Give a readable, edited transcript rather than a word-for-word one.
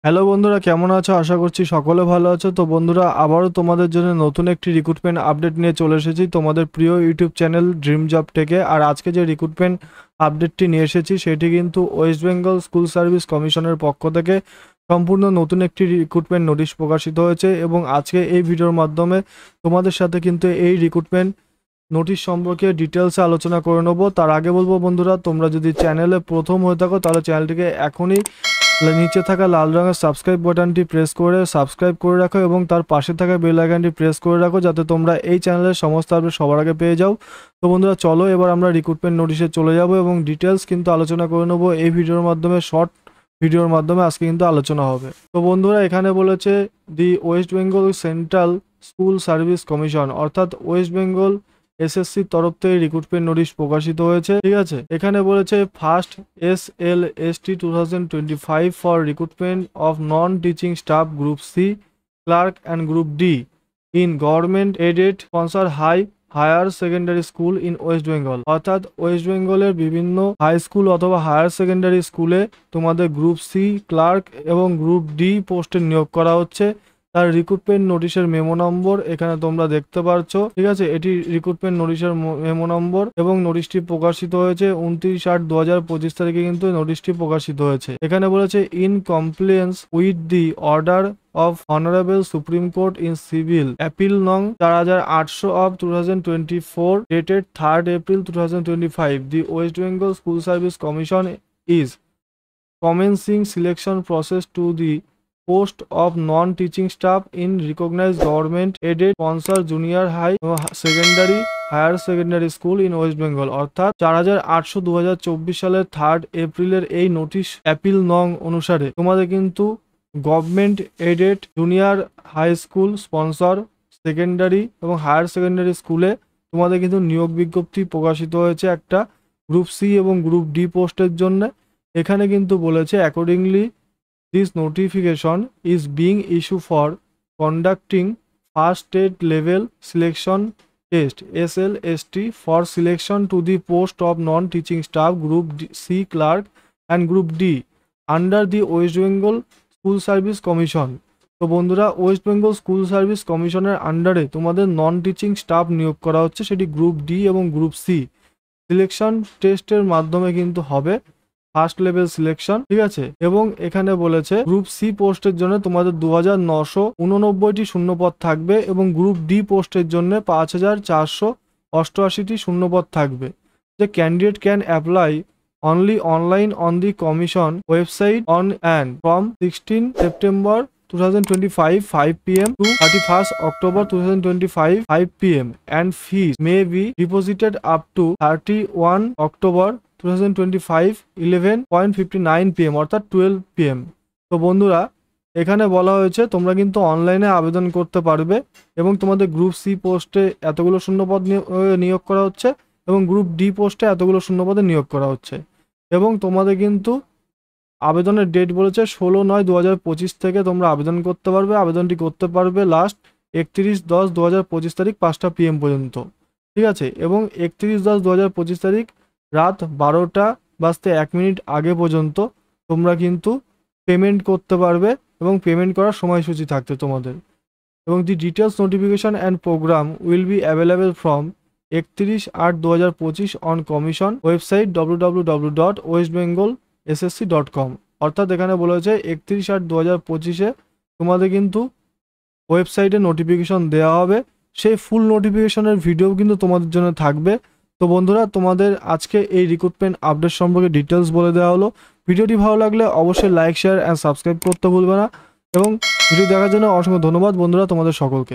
Hello বন্ধুরা, কেমন আছো? আশা করছি সকলে ভালো আছো। তো বন্ধুরা, আবারও তোমাদের জন্য নতুন একটি রিক্রুটমেন্ট আপডেট নিয়ে চলে এসেছি তোমাদের প্রিয় ইউটিউব চ্যানেল ড্রিম জব থেকে। আর আজকে যে রিক্রুটমেন্ট আপডেটটি নিয়ে এসেছি সেটি কিন্তু ওয়েস্ট বেঙ্গল স্কুল সার্ভিস কমিশনের পক্ষ থেকে সম্পূর্ণ নতুন একটি রিক্রুটমেন্ট নোটিশ প্রকাশিত হয়েছে, এবং আজকে এই ভিডিওর মাধ্যমে তোমাদের সাথে কিন্তু এই রিক্রুটমেন্ট নোটিশ সম্পর্কে ডিটেলসে আলোচনা করে নেব। তার আগে বলবো বন্ধুরা, তোমরা যদি চ্যানেলে প্রথম হয়ে থাকো তাহলে চ্যানেলটিকে এখনই নিচে থাকা লাল রঙের সাবস্ক্রাইব বাটনটি প্রেস করে সাবস্ক্রাইব করে রাখো, এবং তার পাশে থাকা বেল আইকনটি প্রেস করে রাখো যাতে তোমরা এই চ্যানেলের সমস্ত আপডেট সবার আগে পেয়ে যাও। তো বন্ধুরা, চলো এবার আমরা রিক্রুটমেন্ট নোটিশে চলে যাব এবং ডিটেলস কিন্তু আলোচনা করে নেবো এই ভিডিওর মাধ্যমে। শর্ট ভিডিওর মাধ্যমে আজকে কিন্তু আলোচনা হবে। তো বন্ধুরা, এখানে বলেছে the West Bengal Central School Service Commission, অর্থাৎ ওয়েস্ট বেঙ্গল এসএসসির তরফ থেকে রিক্রুটমেন্ট নোটিশ প্রকাশিত হয়েছে। ঠিক আছে, এখানে বলেছে first SLST 2025 for recruitment of non teaching staff group C, clerk and group D in government aided sponsor higher secondary school in West Bengal. অর্থাৎ ওয়েস্ট বেঙ্গলের বিভিন্ন হাই স্কুল অথবা হায়ার সেকেন্ডারি স্কুলে তোমাদের গ্রুপ সি, ক্লার্ক এবং group D পোস্টে নিয়োগ করা হচ্ছে। তার রিক্রুটমেন্ট নোটিশের মেমো নম্বর এখানে তোমরা দেখতে পারছো। ঠিক আছে, এটি রিক্রুটমেন্ট নোটিশের মেমো নম্বর, এবং নোটিশটি প্রকাশিত হয়েছে 29/8/2025 তারিখে কিন্তু নোটিশটি প্রকাশিত হয়েছে। এখানে বলেছে in compliance with the order of Honorable Supreme Court in Civil Appeal Nong 4800 of 2024 dated 3rd April 2025, the West Bengal School Service Commission is commencing selection process to the post of non-teaching staff in recognized government aided sponsor junior high secondary higher secondary school in West Bengal. অর্থাৎ 4800 2024 সালের 3rd এপ্রিলের এই notice appeal নং অনুসারে তোমাদের কিন্তু government aided junior high school sponsor secondary এবং higher secondary স্কুলে তোমাদের কিন্তু নিয়োগ বিজ্ঞপ্তি প্রকাশিত হয়েছে একটা গ্রুপ সি এবং গ্রুপ ডি পোস্টের জন্য। এখানে কিন্তু বলেছে accordingly this notification is being issue for conducting first state level selection test SLST for selection to the post of non-teaching staff group C, clerk and group D under the West Bengal school Service commission. তো বন্ধুরা, West Bengal school service কমিশনের আন্ডারে তোমাদের নন teaching staff নিয়োগ করা হচ্ছে, সেটি group D এবং গ্রুপ সি। সিলেকশন টেস্টের মাধ্যমে কিন্তু হবে ফার্স্ট লেভেল সিলেকশন। ঠিক আছে, এবং এখানে বলেছে গ্রুপ সি পোস্টের জন্য তোমাদের 2989টি শূন্যপদ থাকবে, এবং গ্রুপ ডি পোস্টের জন্য 5488টি শূন্যপদ থাকবে। যে candidate can apply only online on the commission website on and from 16 September 2025 5 p.m. to 31st October 2025 5 p.m. and fees may be deposited up to 31 October 2025 11:59 p.m. অর্থাৎ 12 p.m. তো বন্ধুরা, এখানে বলা হয়েছে তোমরা কিন্তু অনলাইনে আবেদন করতে পারবে, এবং তোমাদের গ্রুপ সি পোস্টে এতগুলো শূন্যপদ নিয়োগ করা হচ্ছে, এবং গ্রুপ ডি পোস্টে এতগুলো শূন্যপদে নিয়োগ করা হচ্ছে। এবং তোমাদের কিন্তু আবেদনের ডেট বলেছে 16/9/2025 থেকে তোমরা আবেদন করতে পারবে। আবেদনটি করতে পারবে লাস্ট 31/10/2025 তারিখ 5টা PM পর্যন্ত। ঠিক আছে, এবং 31/10/2025 তারিখ রাত 12:01 আগে পর্যন্ত তোমরা কিন্তু পেমেন্ট করতে পারবে, এবং পেমেন্ট করার সময়সূচি থাকতে তোমাদের। এবং the details notification and program will be available from 31/8/2025 on commission website www.westbengalssc.com। অর্থাৎ এখানে বলেছে 31/8/2025 তোমাদের কিন্তু ওয়েবসাইটে নোটিফিকেশন দেওয়া হবে। সেই ফুল নোটিফিকেশনের ভিডিও কিন্তু তোমাদের জন্য থাকবে। তো বন্ধুরা, তোমাদের আজকে এই রিক্রুটমেন্ট আপডেট সম্পর্কে ডিটেলস বলে দেওয়া হলো। ভিডিওটি ভালো লাগলে অবশ্যই লাইক, শেয়ার অ্যান্ড সাবস্ক্রাইব করতে ভুলবে না, এবং ভিডিও দেখার জন্য অসংখ্য ধন্যবাদ বন্ধুরা তোমাদের সকলকে।